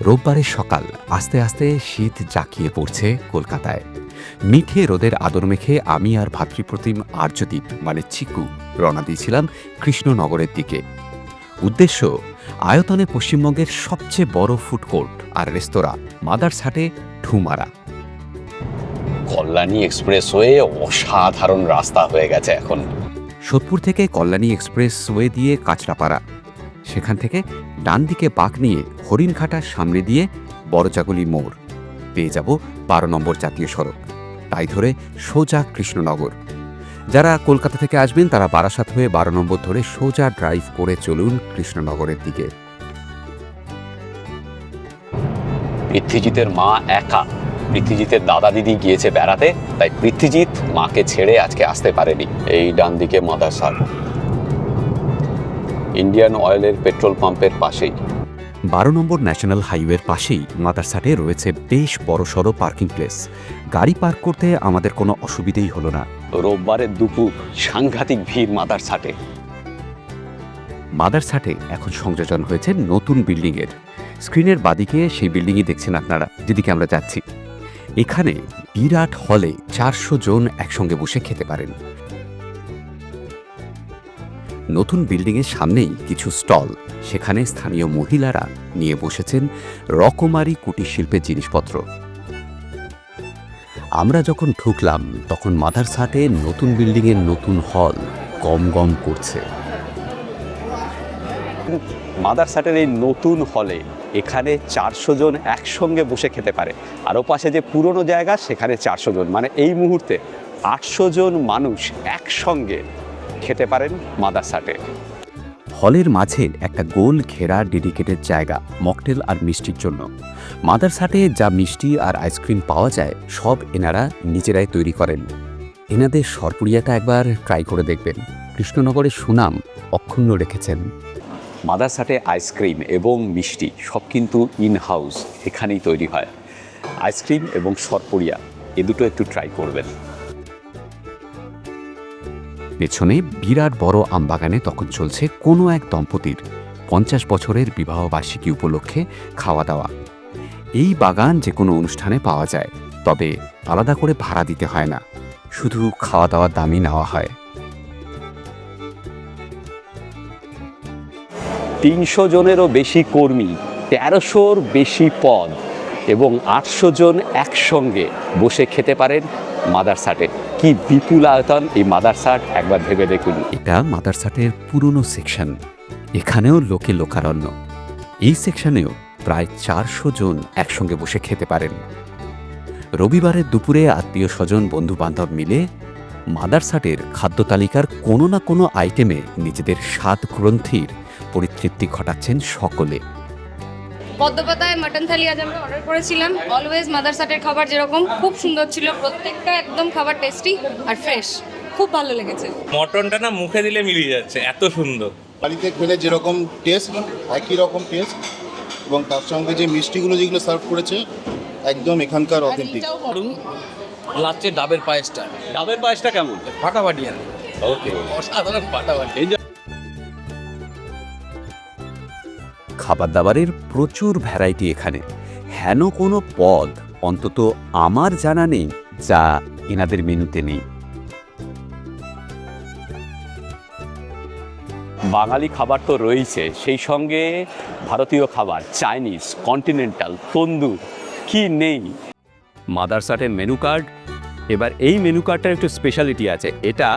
রোববারের সকাল আস্তে আস্তে শীত জাঁকিয়ে পড়ছে কলকাতায়। মিঠে রোদের আদর মেখে আমি আর ভাতৃপ্রতিম আর্যদীপ মানে চিকু রওনা দিয়েছিলাম কৃষ্ণনগরের দিকে। উদ্দেশ্য আয়তনে পশ্চিমবঙ্গের সবচেয়ে বড় ফুড কোর্ট আর রেস্তোরাঁ মাদারসাটে ঢুঁ মারা। কল্যাণী এক্সপ্রেসওয়ে অসাধারণ রাস্তা হয়ে গেছে এখন। সোদপুর থেকে কল্যাণী এক্সপ্রেসওয়ে দিয়ে কাঁচরাপাড়া, সেখান থেকে ডান দিকে বাঁক নিয়ে হরিণঘাটার সামনে দিয়ে বড়জাগুলি মোড় পেয়ে যাব 12 নম্বর জাতীয় সড়ক। তাই ধরে সোজা কৃষ্ণনগর। যারা কলকাতা থেকে আসবেন তারা বারাসাত হয়ে 12 নম্বর ধরে সোজা ড্রাইভ করে চলুন কৃষ্ণনগরের দিকে। পৃথ্বীজিতের মা একা, পৃথ্বীজিতের দাদা দিদি গিয়েছে বেড়াতে, তাই পৃথ্বীজিৎ মাকে ছেড়ে আজকে আসতে পারেনি। এই ডান দিকে মাদারসাট, ইন্ডিয়ান অয়েলের পেট্রোল পাম্পের পাশেই। 12 নম্বর ন্যাশনাল হাইওয়ের পাশেই মাদারসাটে রয়েছে বেশ বড়সড় পার্কিং প্লেস। গাড়ি পার্ক করতে আমাদের কোনো অসুবিধেই হলো না। রোববারের দুপুর সাংঘাতিক ভিড় মাদারসাটে। মাদারসাটে এখন সংযোজন হয়েছে নতুন বিল্ডিংয়ের। স্ক্রিনের বাদিকে সেই বিল্ডিংই দেখছেন আপনারা, যেদিকে আমরা যাচ্ছি। এখানে বিরাট হলে 400 জন একসঙ্গে বসে খেতে পারেন। নতুন বিল্ডিংয়ের সামনেই কিছু স্টল, সেখানে স্থানীয় মহিলারা নিয়ে বসেছেন রকমারি কুটির শিল্পের জিনিসপত্র। আমরা যখন ঢুকলাম তখন মাদারসাটে নতুন বিল্ডিংয়ের নতুন হল গম গম করছে। মাদারসাটের এই নতুন হলে এখানে 400 জন একসঙ্গে বসে খেতে পারে। আর ওপাশে যে পুরনো জায়গা সেখানে 400 জন, মানে এই মুহূর্তে 800 জন মানুষ একসঙ্গে খেতে পারেন মাদারসাটে। হলের মাঝে একটা গোল ঘেরা ডেডিকেটেড জায়গা মকটেল আর মিষ্টির জন্য। মাদারসাটে যা মিষ্টি আর আইসক্রিম পাওয়া যায় সব এনারা নিজেরাই তৈরি করেন। এনাদের সরপুরিয়াটা একবার ট্রাই করে দেখবেন। কৃষ্ণনগরের সুনাম অক্ষুণ্ণ রেখেছেন। মাদারসাটে আইসক্রিম এবং মিষ্টি সব কিন্তু ইন হাউস, এখানেই তৈরি হয়। আইসক্রিম এবং সরপুরিয়া এ দুটো একটু ট্রাই করবেন। পেছনে বিরাট বড় আমবাগানে তখন চলছে কোনো এক দম্পতির 50 বছরের বিবাহবার্ষিকী উপলক্ষে খাওয়া দাওয়া। এই বাগান যে কোনো অনুষ্ঠানে পাওয়া যায়, তবে আলাদা করে ভাড়া দিতে হয় না, শুধু খাওয়া দাওয়ার দামই নেওয়া হয়। 300 জনেরও বেশি কর্মী, 1300-র বেশি পদ এবং 800 জন একসঙ্গে বসে খেতে পারেন মাদারসাটে। কি বিপুল আয়তন এই মাদারসাট, একবার ভেবে দেখুন। এটা মাদারসাটের পুরনো সেকশন, এখানেও লোকে লোকারণ্য। এই সেকশনেও প্রায় 400 জন একসঙ্গে বসে খেতে পারেন। রবিবারের দুপুরে আত্মীয় স্বজন বন্ধু বান্ধব মিলে মাদারসাটের খাদ্য তালিকার কোনো না কোনো আইটেমে নিজেদের স্বাদ গ্রন্থির পরিতৃপ্তি ঘটাচ্ছেন সকলে। পদ্মপাতায় মাটন থালি আজ আমরা অর্ডার করেছিলাম। অলওয়েজ মাদারসাটের খাবার যেরকম খুব সুন্দর ছিল, প্রত্যেকটা একদম খাবার টেস্টি আর ফ্রেশ, খুব ভালো লেগেছে। মটনটা না মুখে দিলে মিলিয়ে যাচ্ছে, এত সুন্দর। বাড়িতে খেলে যেরকম টেস্ট একই রকম টেস্ট, এবং তার সঙ্গে যে মিষ্টিগুলো যেগুলো সার্ভ করেছে একদম এখানকার অথেন্টিক। লাচ্চে ডাবের পায়েসটা, ডাবের পায়েসটা কেমন? ফাটাফাটি আর ওকে, অসাধারণ ফাটাফাটি। খাবার দাবারের প্রচুর ভ্যারাইটি এখানে। হেন কোনো পদ অন্তত আমার জানা নেই যা এনাদের মেনুতে নেই। বাঙালি খাবার তো রয়েছে, সেই সঙ্গে ভারতীয় খাবার, চাইনিজ, কন্টিনেন্টাল, তন্দুর, কি নেই। মাদারসাটের মেনু কার্ড, এবার এই মেনু কার্ডটার একটু স্পেশালিটি আছে। এটা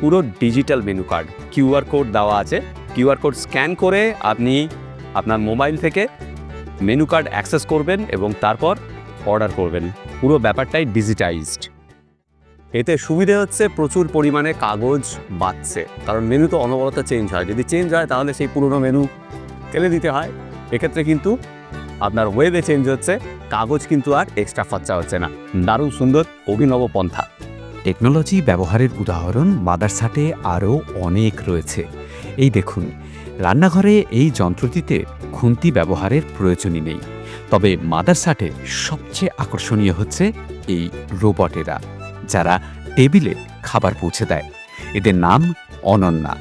পুরো digital menu card, QR code দেওয়া আছে। কিউআর কোড স্ক্যান করে আপনি আপনার মোবাইল থেকে মেনু কার্ড অ্যাক্সেস করবেন এবং তারপর অর্ডার করবেন। পুরো ব্যাপারটাই ডিজিটাইজড। এতে সুবিধে হচ্ছে প্রচুর পরিমাণে কাগজ বাঁচছে, কারণ মেনু তো অনবরত চেঞ্জ হয়। যদি চেঞ্জ হয় তাহলে সেই পুরনো মেনু ফেলে দিতে হয়। এক্ষেত্রে কিন্তু আপনার ওয়েবে চেঞ্জ হচ্ছে, কাগজ কিন্তু আর এক্সট্রা খরচা হচ্ছে না। দারুণ সুন্দর অভিনব পন্থা। টেকনোলজি ব্যবহারের উদাহরণ মাদারসাটে আরও অনেক রয়েছে। এই দেখুন, রান্নাঘরে এই যন্ত্রটিতে খুন্তি ব্যবহারের প্রয়োজনই নেই। তবে মাদারসাটে সবচেয়ে আকর্ষণীয় হচ্ছে এই রোবটেরা, যারা টেবিলে খাবার পৌঁছে দেয়। এদের নাম অনন্যা।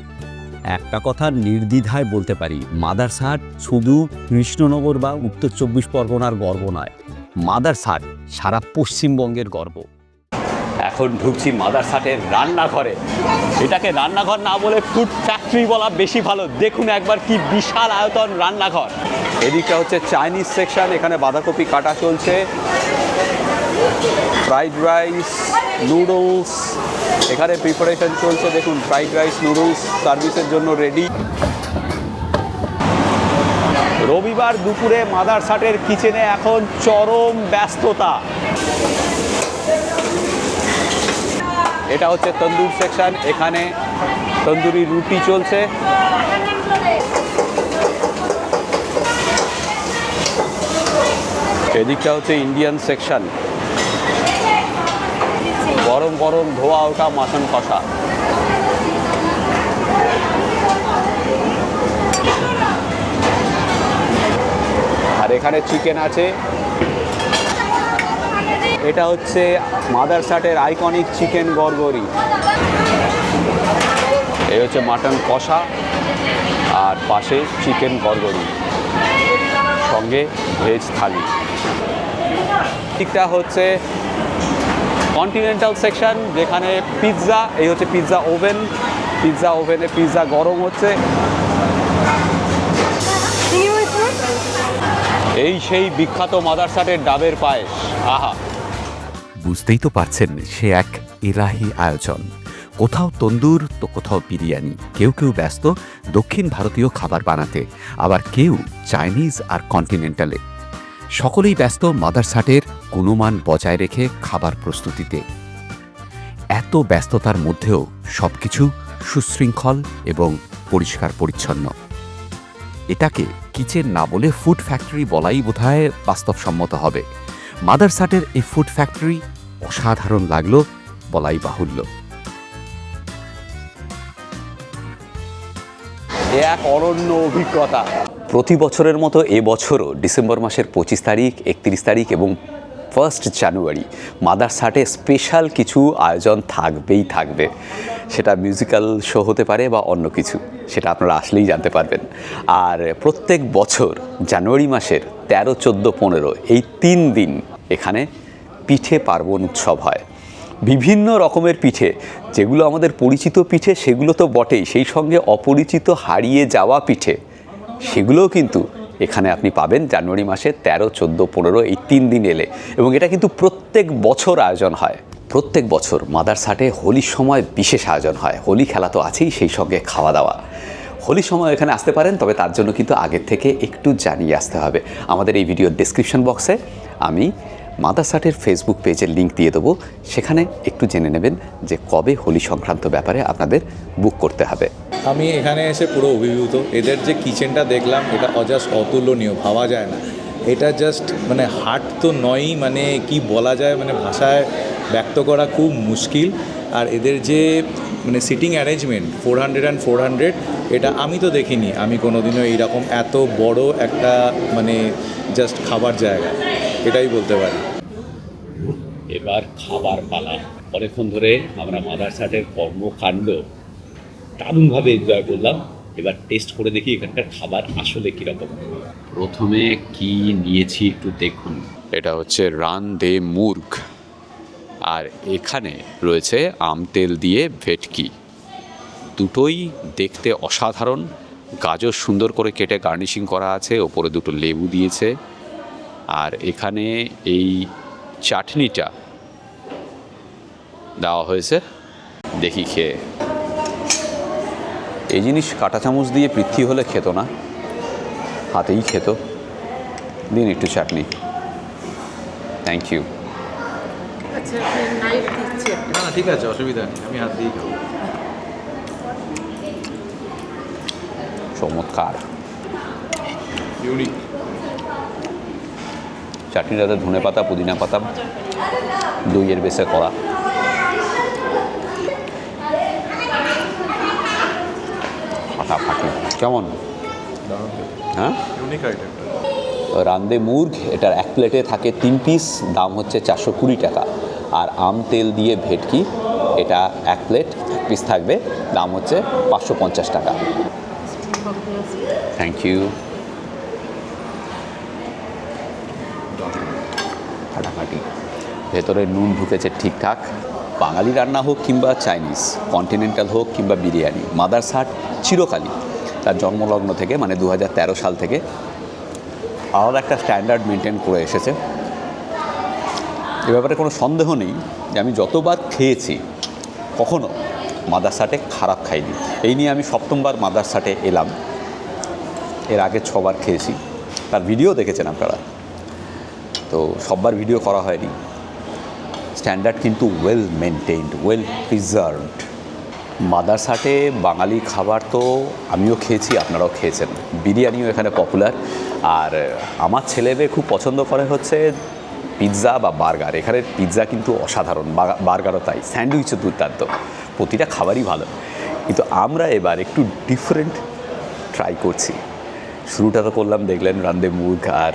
একটা কথা নির্দ্বিধায় বলতে পারি, মাদারসাট শুধু কৃষ্ণনগর বা উত্তর 24 পরগনার গর্ব নয়, মাদারসাট সারা পশ্চিমবঙ্গের গর্ব। এখন ঢুকছি মাদারসাটের রান্নাঘরে। এটাকে রান্নাঘর না বলে ফুড ফ্যাক্টরি বলা বেশি ভালো। দেখুন একবার কি বিশাল আয়তন রান্নাঘর। এদিকটা হচ্ছে চাইনিজ সেকশন, এখানে বাঁধাকপি কাটা চলছে, ফ্রাইড রাইস, নুডলস এখানে প্রিপারেশন চলছে। দেখুন ফ্রাইড রাইস নুডলস সার্ভিসের জন্য রেডি। রবিবার দুপুরে মাদারসাটের কিচেনে এখন চরম ব্যস্ততা। এটা হচ্ছে তন্দুর সেকশন, এখানে তন্দুরি রুটি চলছে। এদিকটা হচ্ছে ইন্ডিয়ান সেকশন, গরম গরম ধোয়া ওঠা মাটন কষা। আর এখানে চিকেন আছে। এটা হচ্ছে মাদারসাটের আইকনিক চিকেন গরগরি। এই হচ্ছে মাটন কষা আর পাশে চিকেন গরগরি, সঙ্গে ভেজ থালি। ঠিকটা হচ্ছে কন্টিনেন্টাল সেকশন, যেখানে পিৎজা, এই হচ্ছে পিৎজা ওভেন। পিৎজা ওভেনে পিৎজা গরম হচ্ছে। এই সেই বিখ্যাত মাদারসাটের ডাবের পায়েস। আহা, বুঝতেই তো পারছেন সে এক ইলাহি আয়োজন। কোথাও তন্দুর তো কোথাও বিরিয়ানি, কেউ কেউ ব্যস্ত দক্ষিণ ভারতীয় খাবার বানাতে, আবার কেউ চাইনিজ আর কন্টিনেন্টালে। সকলেই ব্যস্ত মাদারসাটের গুণমান বজায় রেখে খাবার প্রস্তুতিতে। এত ব্যস্ততার মধ্যেও সবকিছু সুশৃঙ্খল এবং পরিষ্কার পরিচ্ছন্ন। এটাকে কিচেন না বলে ফুড ফ্যাক্টরি বলাই বোধহয় বাস্তবসম্মত হবে। মাদারসাটের এই ফুড ফ্যাক্টরি অসাধারণ লাগলো বলাই বাহুল্য। এ এক অনন্য অভিজ্ঞতা। প্রতি বছরের মতো এবছরও ডিসেম্বর মাসের 25 তারিখ, 31 তারিখ এবং 1 জানুয়ারি মাদারসাটে স্পেশাল কিছু আয়োজন থাকবেই থাকবে। সেটা মিউজিক্যাল শো হতে পারে বা অন্য কিছু, সেটা আপনারা আসলেই জানতে পারবেন। আর প্রত্যেক বছর জানুয়ারি মাসের 13, 14, 15 এই 3 দিন এখানে পিঠে পার্বণ উৎসব হয়। বিভিন্ন রকমের পিঠে, যেগুলো আমাদের পরিচিত পিঠে সেগুলো তো বটেই, সেই সঙ্গে অপরিচিত হারিয়ে যাওয়া পিঠে সেগুলোও কিন্তু এখানে আপনি পাবেন জানুয়ারি মাসে 13, 14, 15 এই 3 দিন এলে। এবং এটা কিন্তু প্রত্যেক বছর আয়োজন হয়। প্রত্যেক বছর মাদারসাটে হোলির সময় বিশেষ আয়োজন হয়। হোলি খেলা তো আছেই, সেই সঙ্গে খাওয়া দাওয়া। হোলির সময় এখানে আসতে পারেন, তবে তার জন্য কিন্তু আগের থেকে একটু জানিয়ে আসতে হবে। আমাদের এই ভিডিওর ডেসক্রিপশন বক্সে আমি মাদারসাটের ফেসবুক পেজের লিঙ্ক দিয়ে দেবো, সেখানে একটু জেনে নেবেন যে কবে হোলি সংক্রান্ত ব্যাপারে আপনাদের বুক করতে হবে। আমি এখানে এসে পুরো অভিভূত। এদের যে কিচেনটা দেখলাম এটা জাস্ট অতুলনীয়, ভাবা যায় না। এটা জাস্ট মানে হাট তো নয়ই, মানে কি বলা যায়, মানে ভাষায় ব্যক্ত করা খুব মুশকিল। আর এদের যে মানে সিটিং অ্যারেঞ্জমেন্ট 400 এটা আমি তো দেখিনি। আমি কোনোদিনও এইরকম এত বড় একটা মানে জাস্ট খাবার জায়গা, এটাই বলতে পারি। এবার খাবার পালা। অনেকক্ষণ ধরে আমরা মাদারসাটের কর্মকাণ্ড দারুণভাবে এনজয় করলাম। এবার টেস্ট করে দেখি এখানকার খাবার আসলে কীরকম। প্রথমে কি নিয়েছি একটু দেখুন। এটা হচ্ছে রান দে মুর্গ, আর এখানে রয়েছে আমতেল দিয়ে ভেটকি। দুটোই দেখতে অসাধারণ। গাজর সুন্দর করে কেটে গার্নিশিং করা আছে, ওপরে 2টো লেবু দিয়েছে। আর এখানে এই চাটনিটা দেওয়া হয়েছে, দেখি খেয়ে। এই জিনিস কাঁটা চামচ দিয়ে পৃথ্বী হলে খেত না, হাতেই খেত। দিন একটু চাটনি। Thank you. না ঠিক আছে, অসুবিধা নেই, আমি হাত দিয়েই খাবো। চমৎকার। ইউনিক। চাটনিটাতে ধনে পাতা, পুদিনা পাতা, দইয়ের বেসে করা। ফাটাফাটি। কেমন? হ্যাঁ, ইউনিক আইটেম। রান্দে মুর্গ, এটার 1 প্লেটে থাকে 3 পিস, দাম হচ্ছে 420 টাকা। আর আম তেল দিয়ে ভেটকি, এটা 1 প্লেট পিস থাকবে, দাম হচ্ছে 550 টাকা। Thank you. ফাটাফাটি, ভেতরে নুন ঢুকেছে ঠিকঠাক। বাঙালি রান্না হোক কিংবা চাইনিজ, কন্টিনেন্টাল হোক কিংবা বিরিয়ানি, মাদার্স হাট চিরকালই তার জন্মলগ্ন থেকে মানে 2013 সাল থেকে আলাদা একটা স্ট্যান্ডার্ড মেনটেন করে এসেছে। এ ব্যাপারে কোনো সন্দেহ নেই যে আমি যতবার খেয়েছি কখনো মাদার্স হাটে খারাপ খাইনি। এই নিয়ে আমি 7বার মাদার্স হাটে এলাম, এর আগে 6বার খেয়েছি, তার ভিডিও দেখেছেন আপনারা, তো সববার ভিডিও করা হয়নি। স্ট্যান্ডার্ড কিন্তু well maintained, well preserved. Mother's হাটে বাঙালি খাবার তো আমিও খেয়েছি, আপনারাও খেয়েছেন। বিরিয়ানিও এখানে পপুলার, আর আমার ছেলে মেয়ে খুব পছন্দ করে হচ্ছে পিৎজা বা বার্গার। এখানের পিৎজা কিন্তু অসাধারণ, বার্গারও তাই, স্যান্ডউইচও দুর্দান্ত, প্রতিটা খাবারই ভালো। কিন্তু আমরা এবার একটু ডিফারেন্ট ট্রাই করছি। শুরুটা তো করলাম দেখলেন রান্দে মুগ আর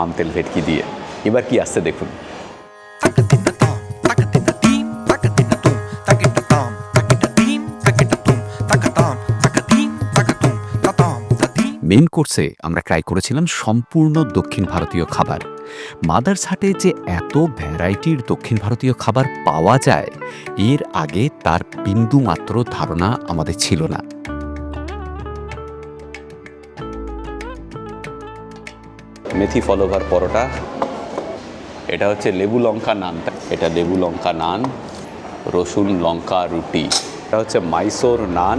আম তেল ভেটকি দিয়ে, এবার কি আসছে দেখুন। মেন কোর্সে আমরা ট্রাই করেছিলাম সম্পূর্ণ দক্ষিণ ভারতীয় খাবার। মাদার্স হাটে যে এত ভ্যারাইটির দক্ষিণ ভারতীয় খাবার পাওয়া যায়, এর আগে তার বিন্দু মাত্র ধারণা আমাদের ছিল না। মেথি ফলোভার পরোটা, এটা হচ্ছে লেবু লঙ্কা নান, এটা লেবু লঙ্কা নান, রসুন লঙ্কা রুটি, এটা হচ্ছে মাইসোর নান।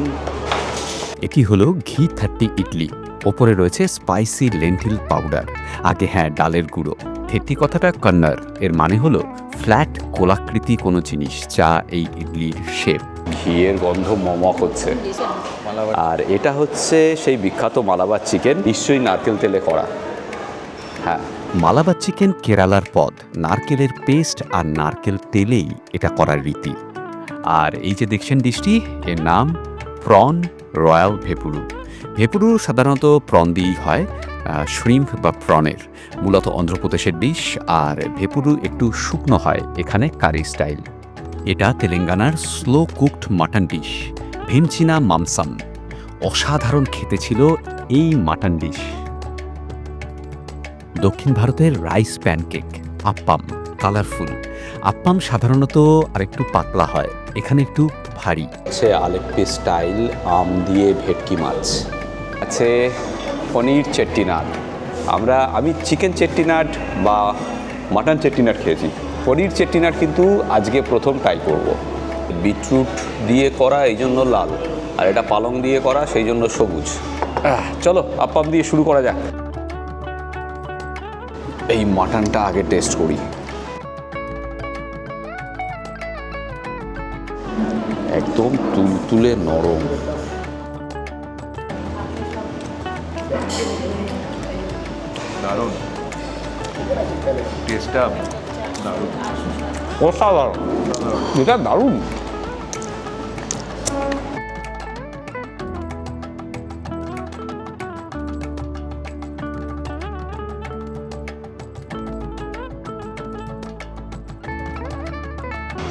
এটি হলো ঘি 30 ইডলি, ওপরে রয়েছে স্পাইসি লেন্টিল পাউডার, আগে হ্যাঁ ডালের গুঁড়ো। 30 কথাটা কন্নড়, এর মানে হলো ফ্ল্যাট গোলাকৃতি কোনো জিনিস যা এই ইডলির শেপ। ঘিয়ের গন্ধ মমক হচ্ছে। আর এটা হচ্ছে সেই বিখ্যাত মালাবার চিকেন, নিশ্চয়ই নারকেল তেলে করা। হ্যাঁ, মালাবার চিকেন কেরালার পদ, নারকেলের পেস্ট আর নারকেল তেলেই এটা করার রীতি। আর এই যে দেখছেন ডিশটি, এর নাম প্রন রয়্যাল ভেপুরু। ভেপুরু সাধারণত প্রন দিয়েই হয়, শ্রিম্প বা প্রনের, মূলত অন্ধ্রপ্রদেশের ডিশ। আর ভেপুরু একটু শুকনো হয়, এখানে কারি স্টাইল। এটা তেলেঙ্গানার স্লো কুকড মাটন ডিশ, ভেমচিনা মামসাম। অসাধারণ খেতে ছিল এই মাটন ডিশ। দক্ষিণ ভারতের rice pancake, appam, colourful. Appam সাধারণত আরেকটু পাতলা হয়, এখানে একটু ভারী। হচ্ছে আলেপ্পি স্টাইল আম দিয়ে ভেটকি মাছ আছে, পনির চেট্টিনাট। আমি চিকেন চেট্টিনাট বা মাটন চেট্টিনাট খেয়েছি, পনির চেট্টিনাট কিন্তু আজকে প্রথম ট্রাই করব। বিটরুট দিয়ে করা, এই জন্য লাল, আর এটা পালং দিয়ে করা, সেই জন্য সবুজ। চলো আপ্পাম দিয়ে শুরু করা যাক। এই মাটনটা আগে টেস্ট করি। একদম তুলতুলে নরম, দারুণ টেস্টটা, দারুণ, অসাধারণ, এটা দারুণ।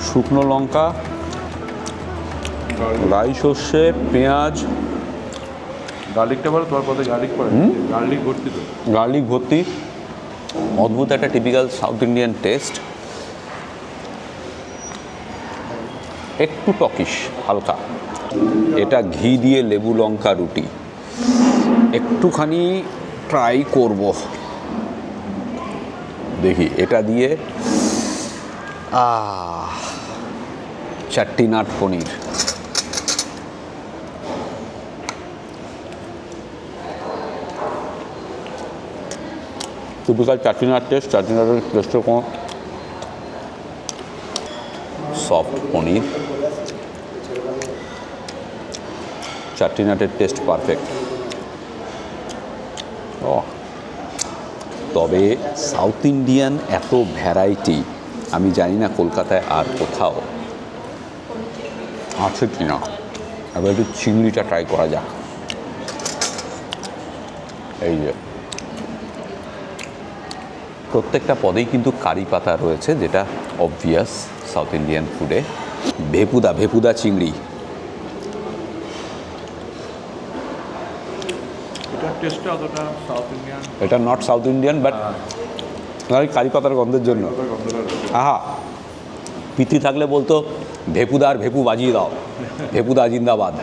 শুকনো লঙ্কা, রাই সর্ষে, পেঁয়াজ, গার্লিকটা বলো, তোমার কথা গার্লিক পড়ে, গার্লিক ভর্তি তো, গার্লিক ভর্তি, অদ্ভুত একটা টিপিক্যাল সাউথ ইন্ডিয়ান টেস্ট। একটু টকিশ হালকা। এটা ঘি দিয়ে লেবু লঙ্কা রুটি, একটুখানি ট্রাই করব, দেখি এটা দিয়ে। চেট্টিনাট পনির, টিপিক্যাল চেট্টিনাট টেস্ট। চেট্টিনাটের টেস্টের কোনো সফট পনির, চেট্টিনাটের টেস্ট পারফেক্ট। তবে সাউথ ইন্ডিয়ান এত ভ্যারাইটি আমি জানি না কলকাতায় আর কোথাও আছে কি না। এবার একটু চিংড়িটা ট্রাই করা যাক। এই যে প্রত্যেকটা পদেই কিন্তু কারি পাতা রয়েছে, যেটা অবভিয়াস সাউথ ইন্ডিয়ান ফুডে। ভেপুদা চিংড়ি টেস্টটা অতটা সাউথ ইন্ডিয়ান এটা নট সাউথ ইন্ডিয়ান বাট কারি পাতার গন্ধের জন্য আহা পিতি থাকলে বলতো ভেপুদার ভেপু বাজিয়ে দাও, ভেপুদা জিন্দাবাদ।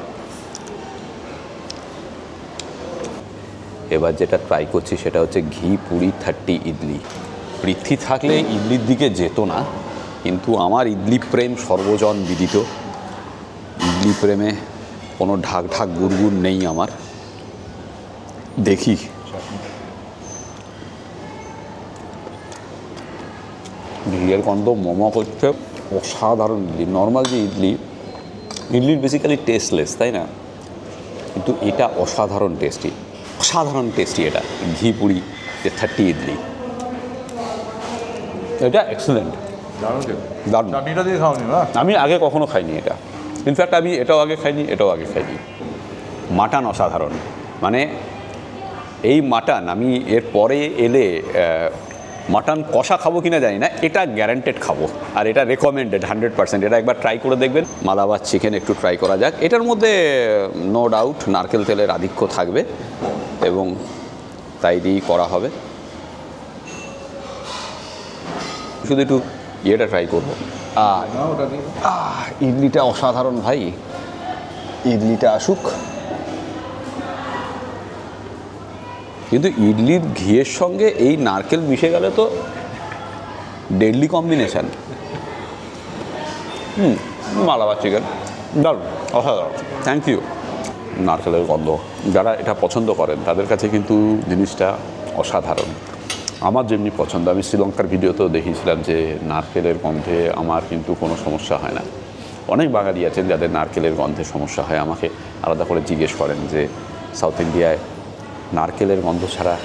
এবার যেটা ট্রাই করছি সেটা হচ্ছে ঘি পুরি 30 ইডলি। পৃথ্বী থাকলে ইডলির দিকে যেত না, কিন্তু আমার ইডলি প্রেম সর্বজন বিদিত। ইডলি প্রেমে কোনো ঢাক ঢাক গুড়গুড় নেই আমার। দেখি ঘিয়ের গন্ধ মোমো করছে, অসাধারণ ইডলি। নর্মাল যে ইডলির বেসিক্যালি টেস্টলেস, তাই না? কিন্তু এটা অসাধারণ টেস্টি, অসাধারণ টেস্টি। এটা ঘি পুরি যে 30 ইডলি, এটা এক্সেলেন্ট, দারুণ। চাটনিটা দিয়ে খাওনি না? আমি আগে কখনো খাইনি এটা। ইনফ্যাক্ট আমি এটাও আগে খাইনি, এটাও আগে খাইনি। মাটন অসাধারণ, মানে এই মাটন আমি এর পরে এলে মাটন কষা খাবো কিনা জানি না, এটা গ্যারান্টেড খাবো। আর এটা রেকমেন্ডেড 100%। এটা একবার ট্রাই করে দেখবেন। মালাবার চিকেন একটু ট্রাই করা যাক। এটার মধ্যে নো ডাউট নারকেল তেলের আধিক্য থাকবে এবং তাই দিয়েই করা হবে। শুধু একটু ইয়েটা ট্রাই করবো। ইডলিটা অসাধারণ ভাই, ইডলিটা আসুক। কিন্তু ইডলির ঘিয়ের সঙ্গে এই নারকেল মিশে গেলে তো ডেডলি কম্বিনেশান। মালাবার চিকেন দারুণ, অসাধারণ, থ্যাংক ইউ। নারকেলের গন্ধ যারা এটা পছন্দ করেন তাদের কাছে কিন্তু জিনিসটা অসাধারণ। আমার যেমনি পছন্দ, আমি শ্রীলঙ্কার ভিডিওতেও দেখিয়েছিলাম যে নারকেলের গন্ধে আমার কিন্তু কোনো সমস্যা হয় না। অনেক বাঙালি আছেন যাদের নারকেলের গন্ধে সমস্যা হয়, আমাকে আলাদা করে জিজ্ঞেস করেন যে সাউথ ইন্ডিয়ায় নারকেলের গন্ধ ছাড়া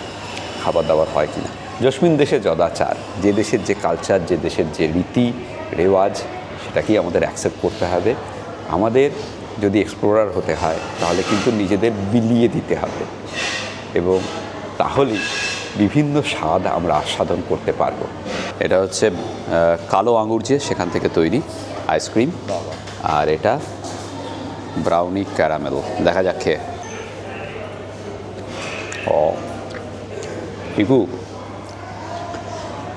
খাবার দাবার হয় কি না। জসমিন দেশে যদাচার, যে দেশের যে কালচার, যে দেশের যে রীতি রেওয়াজ, সেটাকেই আমাদের অ্যাকসেপ্ট করতে হবে। আমাদের যদি এক্সপ্লোরার হতে হয় তাহলে কিন্তু নিজেদের বিলিয়ে দিতে হবে, এবং তাহলেই বিভিন্ন স্বাদ আমরা আস্বাদন করতে পারবো। এটা হচ্ছে কালো আঙুর যে সেখান থেকে তৈরি আইসক্রিম, আর এটা ব্রাউনি ক্যারামেল। দেখা যাক খেয়ে। টিপু,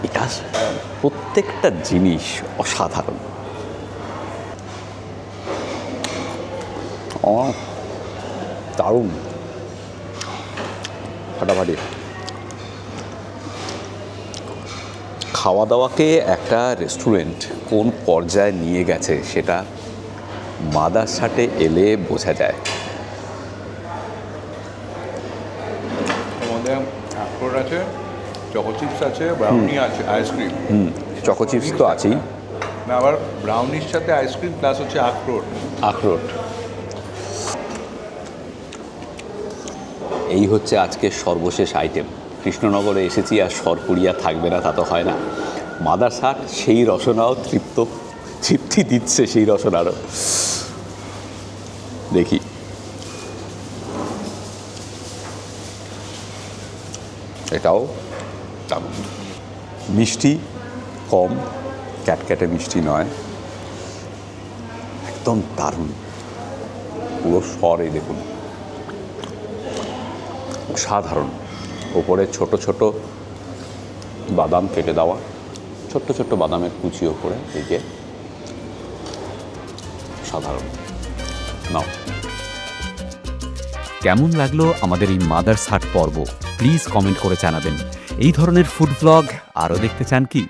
এটা প্রত্যেকটা জিনিস অসাধারণ। দারুণ, ফাটাফাটি। খাওয়া দাওয়াকে একটা রেস্টুরেন্ট কোন পর্যায়ে নিয়ে গেছে সেটা মাদারসাটে এলে বোঝা যায়। আমাদের আখরোট আছে, চকো চিপস আছে, ব্রাউনি আছে, আইসক্রিম। চকো চিপস তো আছেই, না আবার ব্রাউনির সাথে আইসক্রিম প্লাস হচ্ছে আখরোট। আখরোট। এই হচ্ছে আজকের সর্বশেষ আইটেম। কৃষ্ণনগরে এসেছি আর সরপুরিয়া থাকবে না তা তো হয় না। মাদারসাট সেই রসনাও তৃপ্তি দিচ্ছে, সেই রসনারও। দেখি, এটাও দারুণ। মিষ্টি কম, ক্যাটক্যাটে মিষ্টি নয়, একদম দারুণ। পুরো স্বরে দেখুন, সাধারণ। ওপরে ছোট ছোট বাদাম কেটে দেওয়া, ছোট্ট ছোট্ট বাদামের কুচি ওপরে, এই যে সাধারণ। নাও, কেমন লাগলো আমাদের এই মাদারসাট পর্ব? প্লিজ কমেন্ট করে জানাবেন। এই ধরনের ফুড ব্লগ আরও দেখতে চান কি,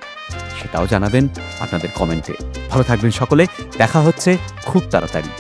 সেটাও জানাবেন আপনাদের কমেন্টে। ভালো থাকবেন সকলে, দেখা হচ্ছে খুব তাড়াতাড়ি।